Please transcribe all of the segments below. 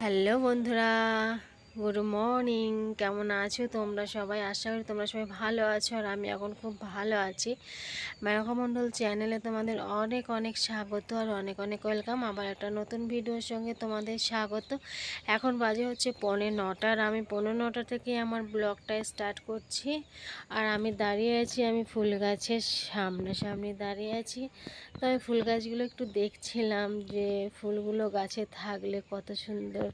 Hello বন্ধুরা, good morning. কেমন আছো তোমরা সবাই? আশা করি তোমরা সবাই ভালো আছো, আর আমি এখন খুব ভালো আছি। মেনকা মণ্ডল চ্যানেলে তোমাদের অনেক অনেক স্বাগত আর অনেক অনেক ওয়েলকাম। আবার একটা নতুন ভিডিওর সঙ্গে তোমাদের স্বাগত। এখন বাজে হচ্ছে 9:45, আর আমি 9:45 থেকে আমার ব্লগটা স্টার্ট করছি। আর আমি দাঁড়িয়ে আছি, আমি ফুল গাছের সামনাসামনি দাঁড়িয়ে আছি। তো আমি ফুল গাছগুলো একটু দেখছিলাম যে ফুলগুলো গাছে থাকলে কত সুন্দর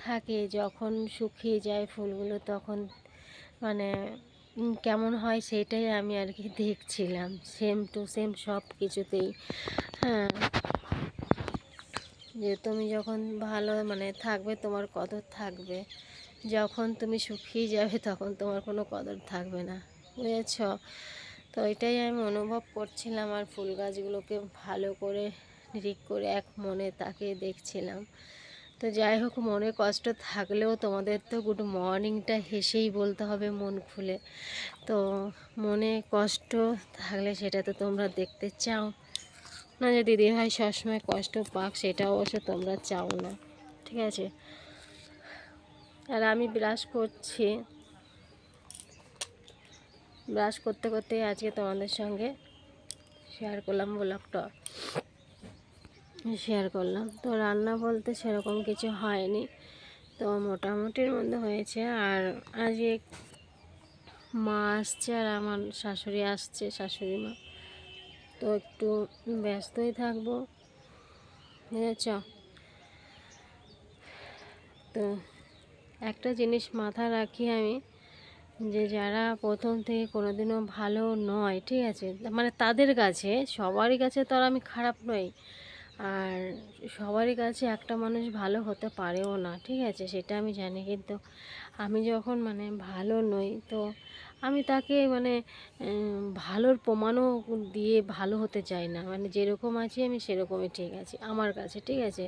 থাকে, যখন শুকিয়ে যায় ফুলগুলো তখন মানে কেমন হয় সেটাই আমি আর কি দেখছিলাম, সেম টু সেম সব কিছুতেই। হ্যাঁ, যে তুমি যখন ভালো থাকবে তোমার কদর থাকবে, যখন তুমি শুকিয়ে যাবে তখন তোমার কোনো কদর থাকবে না, বুঝেছ? তো এটাই আমি অনুভব করছিলাম, আর ফুল গাছগুলোকে ভালো করে নিরিখ করে এক মনে তাকিয়ে দেখছিলাম। তো যাই হোক, মনে কষ্ট থাকলেও তোমাদের তো গুড মর্নিংটা হেসেই বলতে হবে, মন খুলে। তো মনে কষ্ট থাকলে সেটা তো তোমরা দেখতে চাও না, যে দিদিভাই সবসময় কষ্ট পাক, সেটা অবশ্য তোমরা চাও না, ঠিক আছে? আর আমি ব্রাশ করছি, ব্রাশ করতে করতে আজকে তোমাদের সঙ্গে শেয়ার করলাম, ব্লগটা শেয়ার করলাম। তো রান্না বলতে সেরকম কিছু হয়নি, তো মোটামুটির মধ্যে হয়েছে। আর আজকে মা আসছে আর আমার শাশুড়ি আসছে, শাশুড়ি মা, তো একটু ব্যস্তই থাকবো, বুঝেছ? তো একটা জিনিস মাথায় রাখি আমি, যে যারা প্রথম থেকে কোনোদিনও ভালো নয়, ঠিক আছে, তাদের কাছে, সবারই কাছে তো আর আমি খারাপ নই, আর সবারই কাছে একটা মানুষ ভালো হতে পারেও না, ঠিক আছে, সেটা আমি জানি। কিন্তু আমি যখন ভালো নই, তো আমি তাকে ভালোর প্রমাণও দিয়ে ভালো হতে চাই না। যেরকম আছি আমি সেরকমই ঠিক আছি আমার কাছে, ঠিক আছে?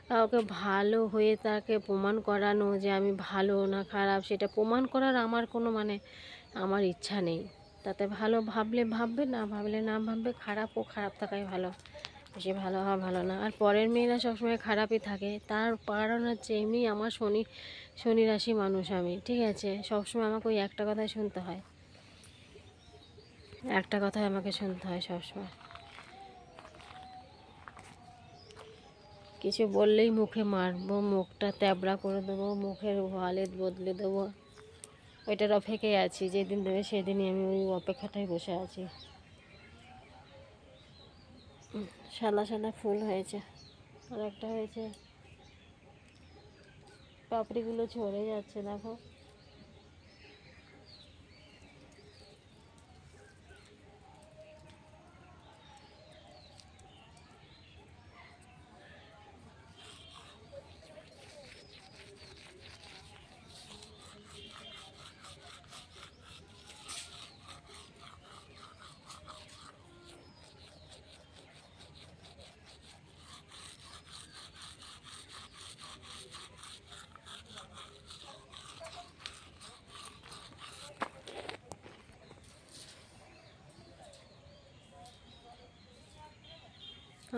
কাউকে ভালো হয়ে তাকে প্রমাণ করানো যে আমি ভালো না খারাপ, সেটা প্রমাণ করার আমার কোনো আমার ইচ্ছা নেই। তাতে ভালো ভাবলে ভাববে, না ভাবলে না ভাববে, খারাপও খারাপ থাকাই ভালো, বেশি ভালো হওয়া ভালো না। আর পরের মেয়েরা সবসময় খারাপই থাকে, তার কারণ হচ্ছে এমনি আমার শনি রাশি মানুষ আমি, ঠিক আছে? সবসময় আমাকে ওই একটা কথাই শুনতে হয়, একটা কথাই আমাকে শুনতে হয় সবসময়। কিছু বললেই মুখে মারবো, মুখটা ত্যাবড়া করে দেবো, মুখের ওয়ালেট বদলে দেবো। ওইটার অপেক্ষায় আছি, যেদিন দেবে সেদিনই আমি ওই অপেক্ষাটাই বসে আছি। সাদা সাদা ফুল হয়েছে, আর একটা হয়েছে, পাপড়িগুলো ঝরে যাচ্ছে, দেখো।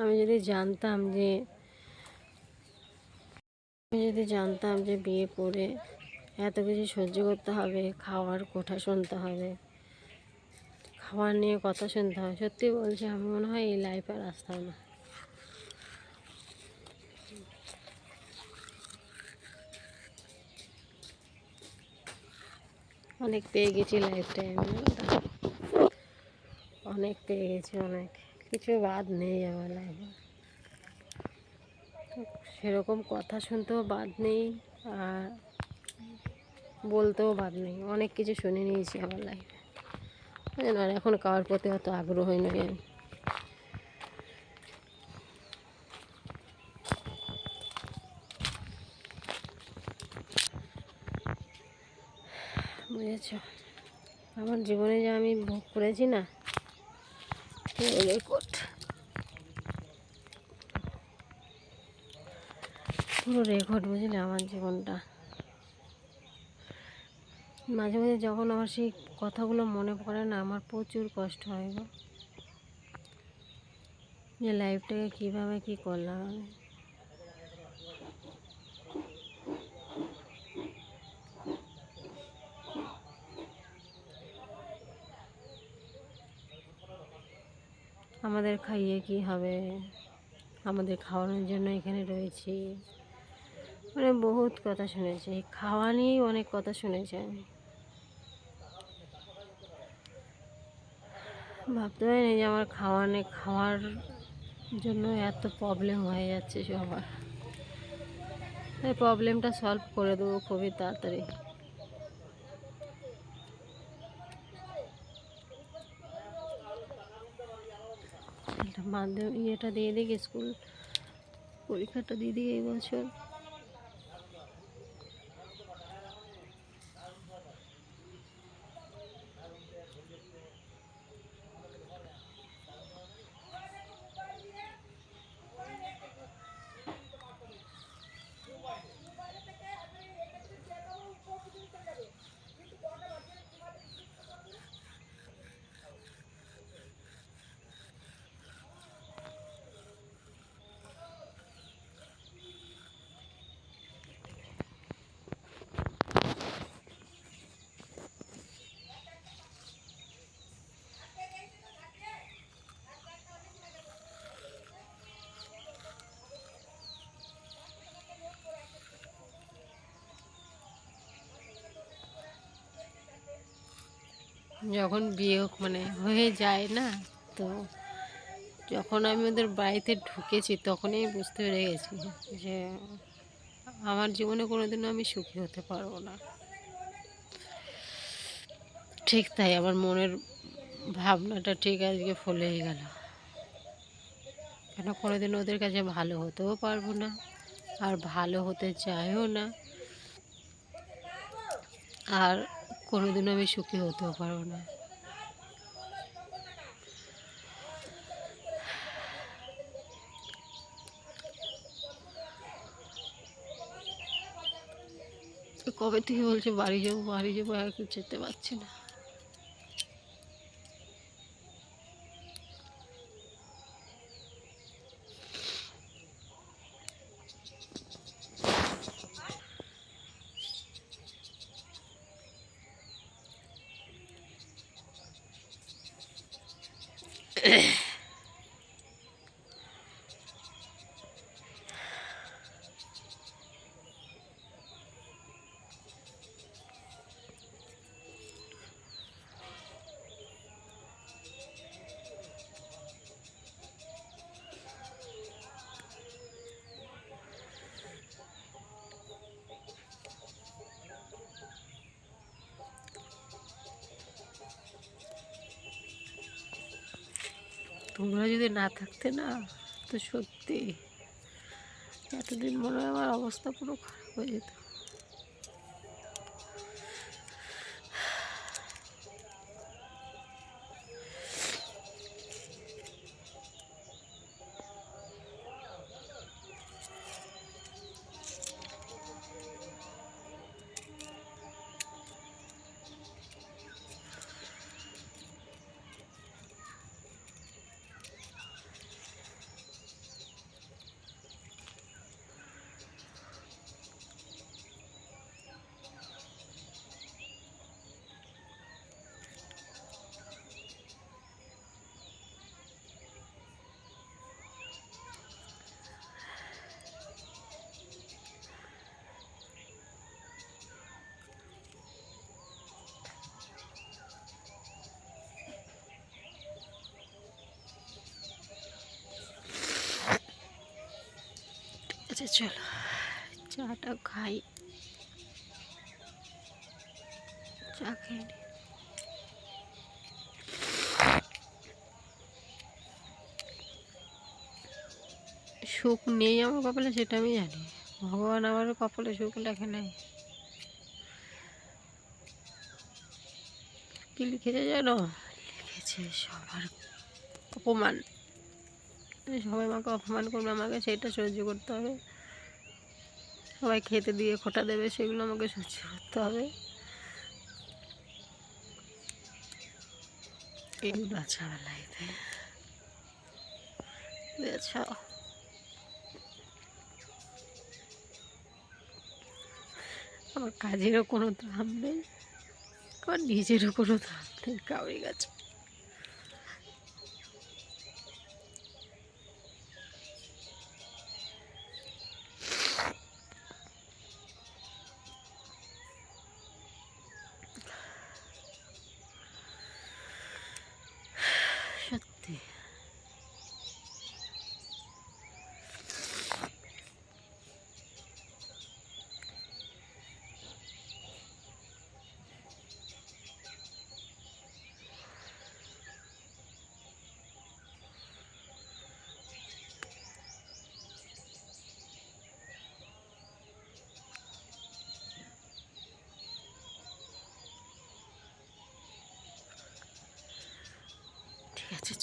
আমি যদি জানতাম যে বিয়ে করে এত কিছু সহ্য করতে হবে, খাওয়ার কথা শুনতে হবে, খাবার নিয়ে কথা শুনতে হবে, সত্যি বলছি, আমি মনে হয় এই লাইফে আর আসতাম না। অনেক পেয়ে গেছি লাইফ টাইমে, অনেক পেয়ে গেছি, অনেক কিছু বাদ নেই আমার লাইফে, সেরকম কথা শুনতেও বাদ নেই, আর বলতেও বাদ নেই, অনেক কিছু শুনে নিয়েছি আমার লাইফে। আর এখন কারোর প্রতি অত আগ্রহই নই আমি। বুঝেছ? আমার জীবনে যে আমি ভোগ করেছি না, রেকর্ড, পুরো রেকর্ড, বুঝলে? আমার জীবনটা মাঝে মাঝে যখন আমার সেই কথাগুলো মনে পড়ে না, আমার প্রচুর কষ্ট হয় গো, যে লাইফটাকে কীভাবে কী করলাম আমি। আমাদের খাইয়ে কি হবে, আমাদের খাওয়ানোর জন্য এখানে রয়েছি। মানে বহুত কথা শুনেছি, খাওয়া নিয়েই অনেক কথা শুনেছি আমি। ভাবতে পারিনি যে আমার খাওয়ার জন্য এত প্রবলেম হয়ে যাচ্ছে সবার। এই প্রবলেমটা সলভ করে দেবো খুবই তাড়াতাড়ি। মাধ্যমিক ইয়েটা দিয়ে দিই, স্কুল পরীক্ষাটা দিয়ে দিই এই বছর। যখন বিয়ে মানে হয়ে যায় না, তো যখন আমি ওদের বাড়িতে ঢুকেছি তখনই বুঝতে পেরে গেছি যে আমার জীবনে কোনোদিনও আমি সুখী হতে পারবো না। ঠিক তাই, আমার মনের ভাবনাটা ঠিক আজকে ফলেই গেল। কেন কোনোদিন ওদের কাছে ভালো হতেও পারবো না, আর ভালো হতে চাইও না, আর কোনোদিনও আমি সুখী হতেও পারবো না। কবে থেকে বলছে বাড়ি যাবো বাড়ি যাবো, এখন যেতে পারছি না। তোমরা যদি না থাকতে না, তো সত্যি এতদিন মনে হয় আমার অবস্থা পুরো খারাপ হয়ে যেত। আচ্ছা চলো চাটা খাই, চা খেয়ে নিই। সুখ নেই আমার কপালে, সেটা আমি জানি। ভগবান আমার কপালে সুখ লেখে নাই। কি লিখেছে জানো? লিখেছে সবার অপমান। সবাই আমাকে অপমান করবে, আমাকে সেটা সহ্য করতে হবে। সবাই খেতে দিয়ে খোঁটা দেবে, সেগুলো আমাকে সহ্য করতে হবে। এগুলো আছে আমার লাইফে, বুঝেছ? আমার কাজেরও কোনো দাম নেই, আমার নিজেরও কোনো দাম নেই কাউরি কাছে।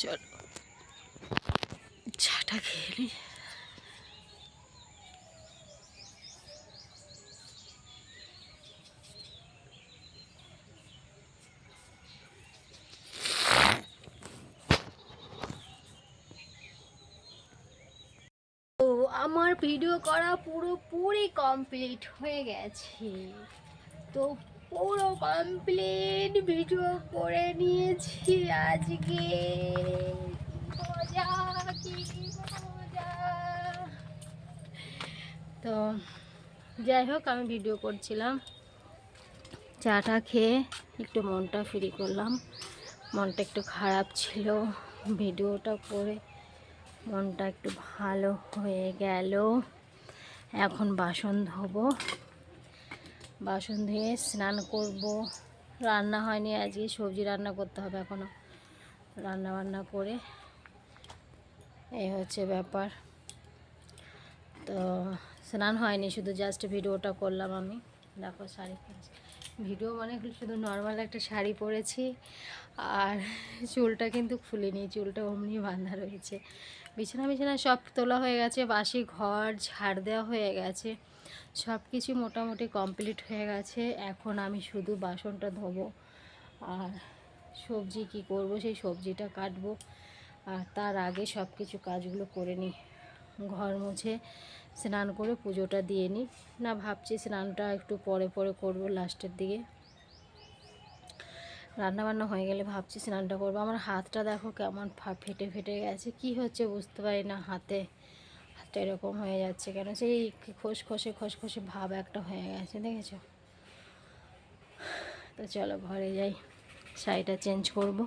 চলো চাটা খেয়ে নিই। তো আমার ভিডিও করা পুরোপুরি কমপ্লিট হয়ে গেছে। তো পুরো কমপ্লিট ভিডিও করে নিয়েছি আজকে। মজা, কি মজা। তো যাই হোক, আমি ভিডিও করছিলাম, চাটা খেয়ে একটু মনটা ফ্রি করলাম। মনটা একটু খারাপ ছিল, ভিডিওটা করে মনটা একটু ভালো হয়ে গেল। এখন বাসন ধোবো, বাসন ধুয়ে স্নান করব। রান্না হয়নি আজকে, সবজি রান্না করতে হবে এখনও। রান্না বান্না করে এই হচ্ছে ব্যাপার। তো স্নান হয়নি, শুধু জাস্ট ভিডিওটা করলাম আমি। দেখো শাড়ি পরেছি, ভিডিও মানে শুধু নর্মাল একটা শাড়ি পরেছি, আর চুলটা কিন্তু খুলিনি, চুলটা অমনি বাঁধা রয়েছে। বিছানা সব তোলা হয়ে গেছে, বাসি ঘর ঝাড় দেওয়া হয়ে গেছে, সব কিছু মোটামুটি কমপ্লিট হয়ে গেছে। এখন আমি শুধু বাসনটা ধোবো, আর সবজি কি করব সেই সবজিটা কাটবো। আর তার আগে সব কিছু কাজগুলো করে নিই, ঘর মুছে স্নান করে পুজোটা দিয়ে নিই। না, ভাবছি স্নানটা একটু পরে পরে করবো, লাস্টের দিকে। রান্নাবান্না হয়ে গেলে ভাবছি স্নানটা করবো। আমার হাতটা দেখো কেমন ফেটে ফেটে গেছে, কি হচ্ছে বুঝতে পারি না। হাতটা এরকম হয়ে যাচ্ছে কেন, সেই খসখসে ভাব একটা হয়ে গেছে, দেখেছো? তো চলো ঘরে যাই, শাড়িটা চেঞ্জ করব।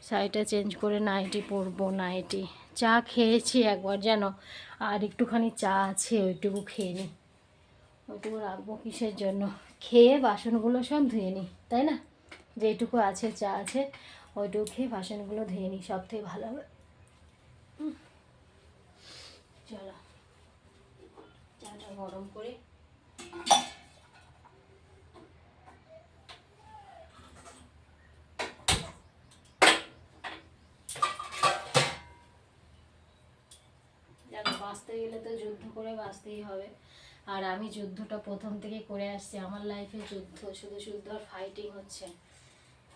শাড়িটা চেঞ্জ করে নাইটি পরবো, নাইটি। চা খেয়েছি একবার জানো, আর একটুখানি চা আছে, ওইটুকু খেয়ে নিই। ওইটুকু রাখবো কিসের জন্য, খেয়ে বাসনগুলো সব ধুয়ে নিই, তাই না? যেটুকু আছে চা আছে, ওইটুকু খেয়ে বাসনগুলো ধুয়ে নিই, সব থেকে ভালো হবে। চলো চাটা গরম করে বাঁচতে গেলে তো যুদ্ধ করে বাঁচতেই হবে। আর আমি যুদ্ধটা প্রথম থেকে করে আসছি, আমার লাইফে যুদ্ধ, শুধু যুদ্ধ আর ফাইটিং হচ্ছে।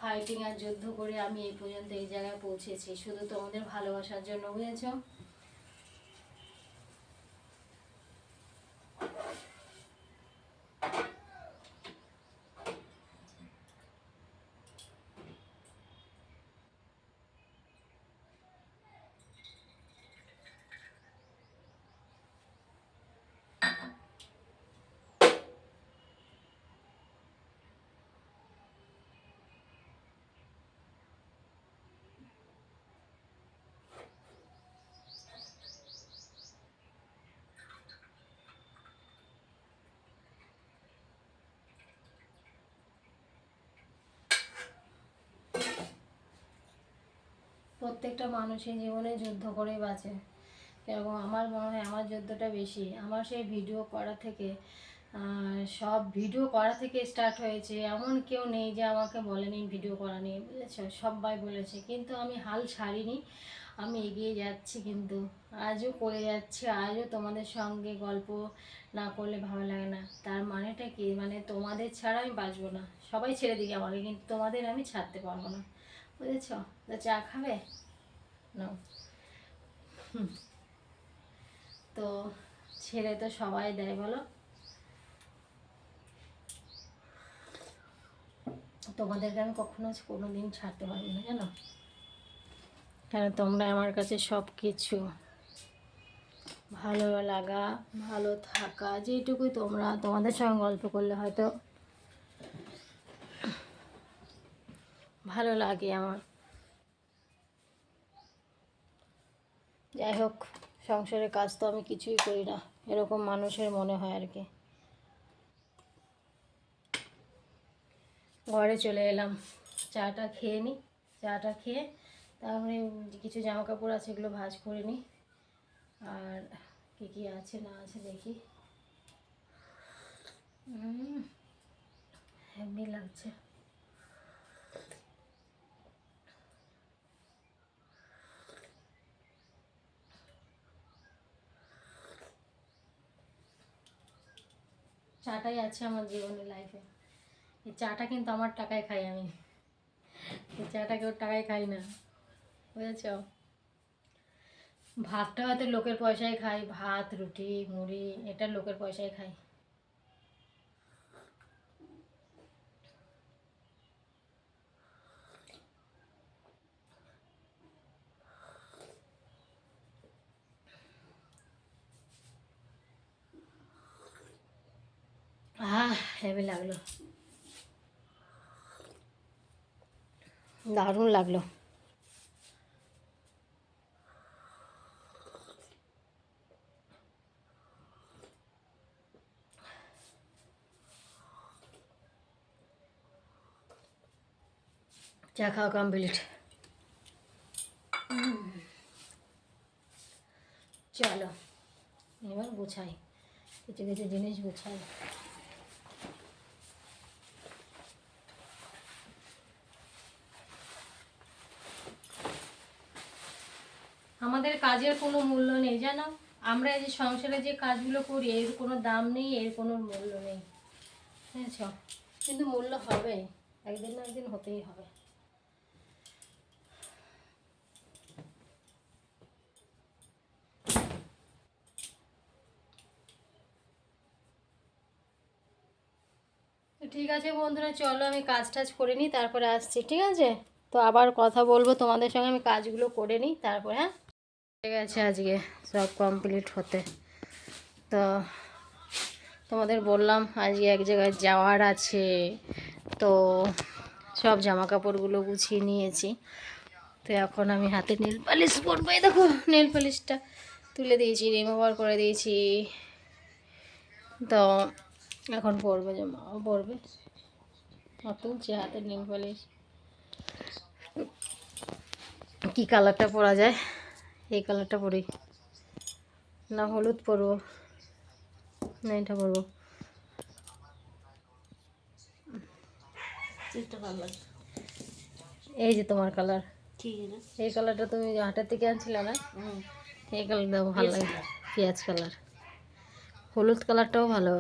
ফাইটিং আর যুদ্ধ করে আমি এই পর্যন্ত এই জায়গায় পৌঁছেছি, শুধু তোমাদের ভালোবাসার জন্য, বুঝেছ? প্রত্যেকটা মানুষের জীবনে যুদ্ধ করে বাঁচে, এবং আমার মনে হয় আমার যুদ্ধটা বেশি। আমার সেই ভিডিও করা থেকে, সব ভিডিও করা থেকে স্টার্ট হয়েছে, এমন কেউ নেই যে আমাকে বলেনি ভিডিও করা নিয়ে, বুঝেছো? সবাই বলেছে, কিন্তু আমি হাল ছাড়িনি, আমি এগিয়ে যাচ্ছি, কিন্তু আজও করে যাচ্ছি। আজও তোমাদের সঙ্গে গল্প না করলে ভালো লাগে না। তার মানেটা কি, মানে তোমাদের ছাড়া আমি বাঁচবো না। সবাই ছেড়ে দিকে আমাকে, কিন্তু তোমাদের আমি ছাড়তে পারবো না, বুঝেছো? তো চা খাবে নাও। তো ছেড়ে তো সবাই দেয় বলো, তোমাদেরকে আমি কখনো কোনো দিন ছাড়তে পারবো না, জানো? কেন, তোমরা আমার কাছে সব কিছু। ভালো লাগা, ভালো থাকা, যেটুকুই তোমরা, তোমাদের সঙ্গে গল্প করলে হয়তো ভালো লাগে আমার। যাই হোক, সংসারের কাজ তো আমি কিছুই করি না, এরকম মানুষের মনে হয় আর কি। ঘরে চলে এলাম, চাটা খেয়ে নিই। চাটা খেয়ে তারপরে কিছু জামা কাপড় আছে, এগুলো ভাঁজ করে নিই। আর কী কী আছে না আছে দেখি। হেভি লাগছে। চাটাই আছে আমার জীবনের লাইফে। এই চাটা কিন্তু আমার টাকায় খাই আমি, এই চাটা কেউ টাকায় খাই না, বুঝেছ? ভাতটা হয়তো লোকের পয়সায় খাই, ভাত রুটি মুড়ি এটা লোকের পয়সায় খাই। হেভি লাগলো, দারুণ লাগলো। চা খাওয়া কমপ্লিট। চলো এবার গুছাই, কিছু কিছু জিনিস গুছাই। আমাদের কাজের কোনো মূল্য নেই জানো, আমরা এই যে সংসারে যে কাজগুলো করি এর কোনো দাম নেই, এর কোনো মূল্য নেই, বুঝেছ? কিন্তু মূল্য হবে, একদিন না একদিন হতেই হবে। তো ঠিক আছে বন্ধুরা, চলো আমি কাজ টাজ করে নিই, তারপরে আসছি, ঠিক আছে? তো আবার কথা বলবো তোমাদের সঙ্গে, আমি কাজগুলো করে নিই তারপরে। হ্যাঁ, ঠিক আছে, আজকে সব কমপ্লিট হতে। তো তোমাদের বললাম আজকে এক জায়গায় যাওয়ার আছে, তো সব জামা কাপড়গুলো গুছিয়ে নিয়েছি। তো এখন আমি হাতে নেল পালিশ পরবো, এই দেখো নেল পালিশটা তুলে দিয়েছি, রিমুভার করে দিয়েছি। তো এখন পরবে, জামাও পরবে, তুলছি হাতের নেল পালিশ। কী কালারটা পরা যায়? এই কালারটা পরি না হলুদ পরবো, না এটা পরবো? এই যে তোমার কালার, এই কালারটা তুমি হাটের থেকে আনছিলে না? এই কালারটা ভালো লাগে, পেঁয়াজ কালার। হলুদ কালারটাও ভালো।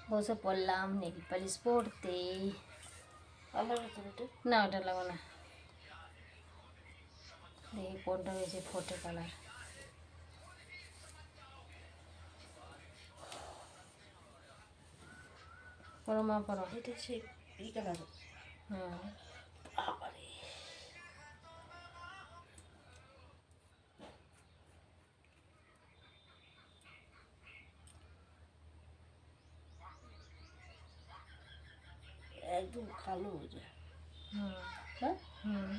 বসে পড়লাম নেল পালিশ পরতে। না ওটা লাগবে না, দেখি কোনটা বেশি ফোটে কালার। পরো মা পরো, এটা সেই এই কালার। হুম, একদম কালো হয়ে যায়। হুম, হ্যাঁ হুম।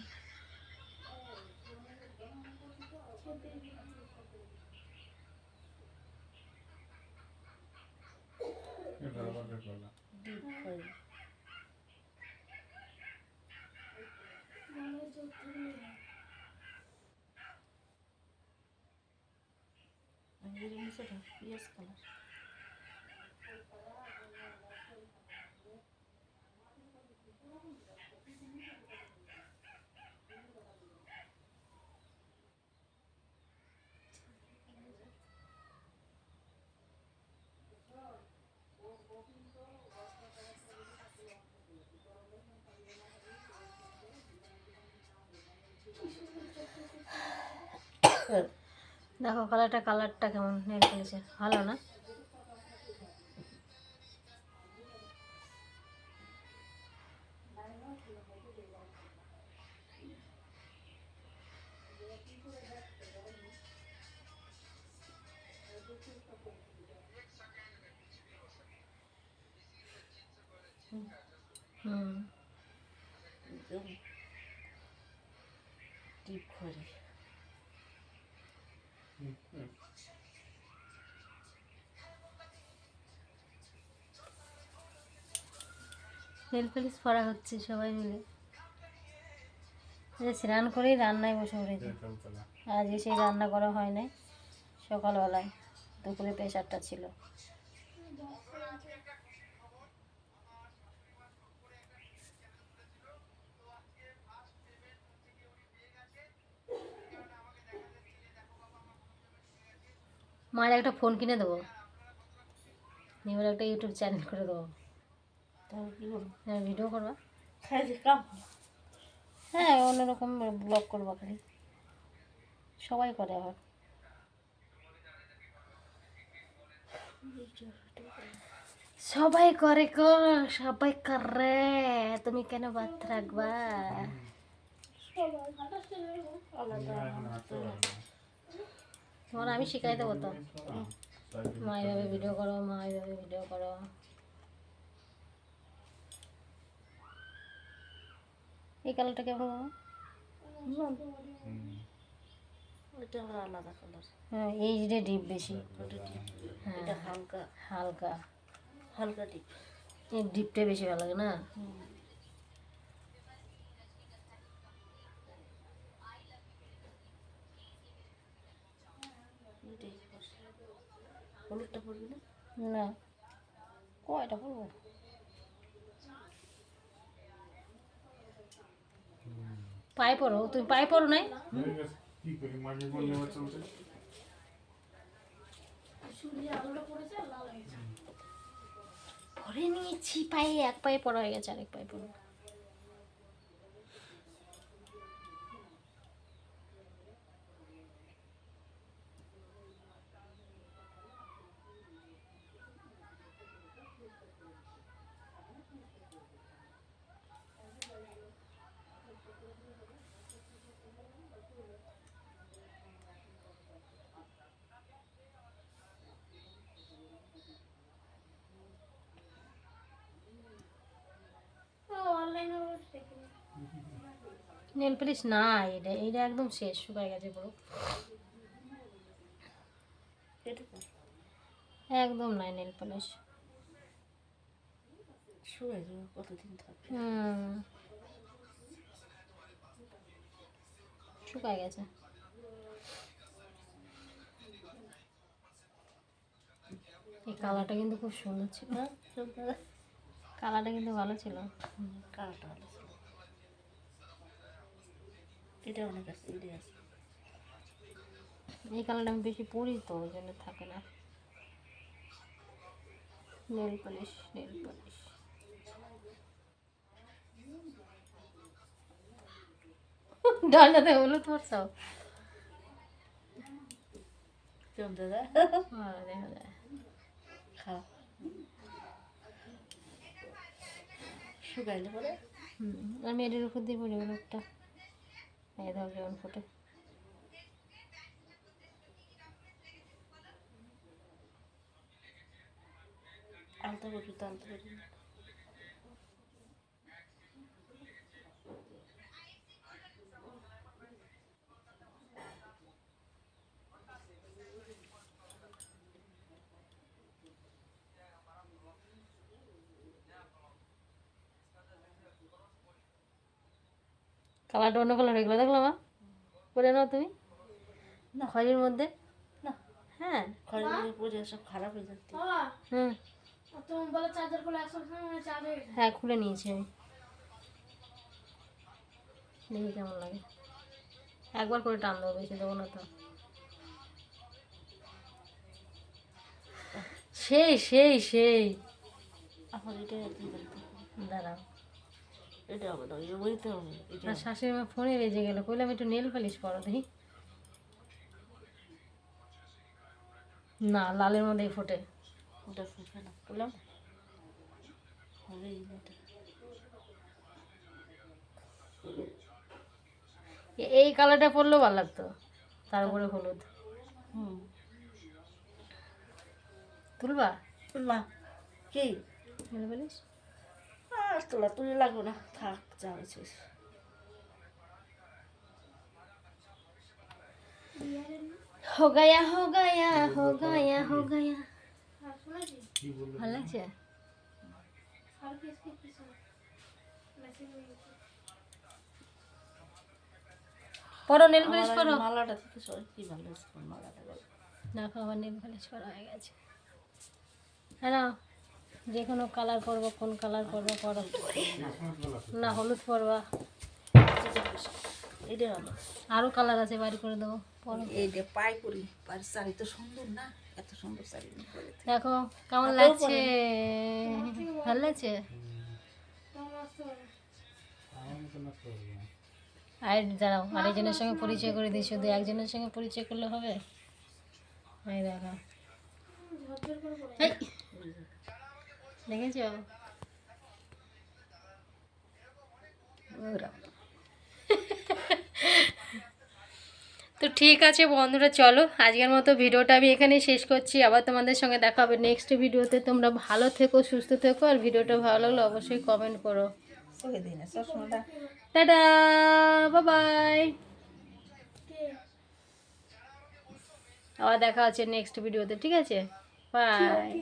পিঁয়াজ কালার। দেখো কালারটা কেমন নেল পালিশের, ভালো না? হুম, একদম ডিপ করে। নেল পালিশ পরা হচ্ছে সবাই মিলে। স্নান করেই রান্নায় বসে পড়েছে। আজকে সেই রান্না করা হয় নাই, সকালবেলায় দুপুরে প্রেশারটা ছিল। মায়ের একটা ফোন কিনে দেবো, এবার একটা ইউটিউব চ্যানেল করে দেবো। তাহলে কি করবো? হ্যাঁ, ভিডিও করবা। খাইছে কাম। হ্যাঁ, অন্যরকম ব্লগ করবা খালি, সবাই করে আবার। সবাই করে গো, সবাই করে, তুমি কেন বাদ রাখবা? আলাদা তোমার আমি শিখাই দেবো তো, মা এইভাবে ভিডিও করো, মা এইভাবে ভিডিও করো। এই কালারটা কেমন বাবা? এটা আবার আলাদা কালার। হ্যাঁ, এই যে ডিপ বেশি, ওটা ডিপ, হ্যাঁ এটা হালকা হালকা, হালকা ডিপ। এই ডিপটা বেশি ভালো লাগে না? এটাই হলুদটা পড়বি না? না, কয়টা করবো? পায়ে পড়ো, তুমি পায়ে পড়ো নাই? পরে নিয়েছি পায়ে, এক পায়ে পড়া হয়ে গেছে, আরেক পায়ে পড়ো। নেল পালিশ না, এটা এটা একদম শেষ, শুকায় গেছে পুরো, এটা একদম নাই নেল পালিশ। শুয়ে যাবে, কতদিন থাকবে? শুকায় গেছে। এই কালারটা কিন্তু খুব সুন্দর ছিল, কালারটা কিন্তু ভালো ছিল। কালারটা ভালো ছিল। এটা অনেক আছে, এটা আছে। এই কালারটা আমি বেশি পরি তো, ওই জন্য থাকে না। Nail polish, nail polish. ডালটাতে হলুদ পড়ছো? কেমন দাদা? ভালো দেখা যায়। খাও, শুকাইলে পরে আমি এটার উপর দিয়ে পরি হলুদটা, এই ধর যেমন ফোটে। আলতা করবি তো, আলতা করবি না। কালারটা অন্য কালার হয়ে গেলো, দেখলো মা? পরে নাও তুমি, না খয়েরির মধ্যে। না, হ্যাঁ, ঘরের মধ্যে পরে সব খারাপ হয়ে যাচ্ছে। হুম, হ্যাঁ খুলে নিয়েছি আমি, দেখি কেমন লাগে। একবার করে টান দেবো, বেশি দেবো না তো। সেই সেই সেই, আমার এটা একদিন বলতে দাঁড়াও। এটা হবে না, ওই বইতে হবে এটা। আর শাশুড়ি মা ফোনে বেজে গেলো, কইলাম একটু নেল পালিশ করো দেখি। না, লালের মধ্যেই ফোটে। ওটা ফুটবে না, বললাম হবে এটা। এই কালারটা পরলেও ভালো লাগতো, তার উপরে হলুদ। তুলবা না কি নেল পালিশ? আর তোলা তুলে লাগবে না, থাক যা হয়েছে। हो गया हो गया हो गया हो गया। ভালো লাগছে? পরো নেল পালিশ আমার পরো। এই মালাটা থেকে সবাই কি ভালো হয়েছে তোমার মালাটা বলো। দেখো আমার নেল পালিশ করা হয়ে গেছে। হ্যাঁ না, যে কোনো কালার করবো, কোন কালার করবো করো। না হলুদ পরবা, এইটা ভালো। আরও কালার আছে বাড়ি করে দেবো পরো। এইটা পাই করি, পার শাড়ি তো সুন্দর না, এত সুন্দর শাড়ি আমি পরে থাকি। দেখো কেমন হাতেও লাগছে, ভালো লাগছে। আর দাঁড়াও, আরেকজনের সঙ্গে পরিচয় করে দিই, শুধু একজনের সঙ্গে পরিচয় করলে হবে। এই দেখো, এই, দেখেছো? ওরা তো ঠিক আছে বন্ধুরা, চলো আজকের মতো ভিডিওটা আমি এখানেই শেষ করছি। আবার তোমাদের সঙ্গে দেখা হবে নেক্সট ভিডিওতে। তোমরা ভালো থেকো, সুস্থ থেকো, আর ভিডিওটা ভালো লাগলে অবশ্যই কমেন্ট করো। চোখে দিই না সবসময়টা। Tata, by. আবার দেখা হচ্ছে নেক্সট ভিডিওতে, ঠিক আছে? বাই।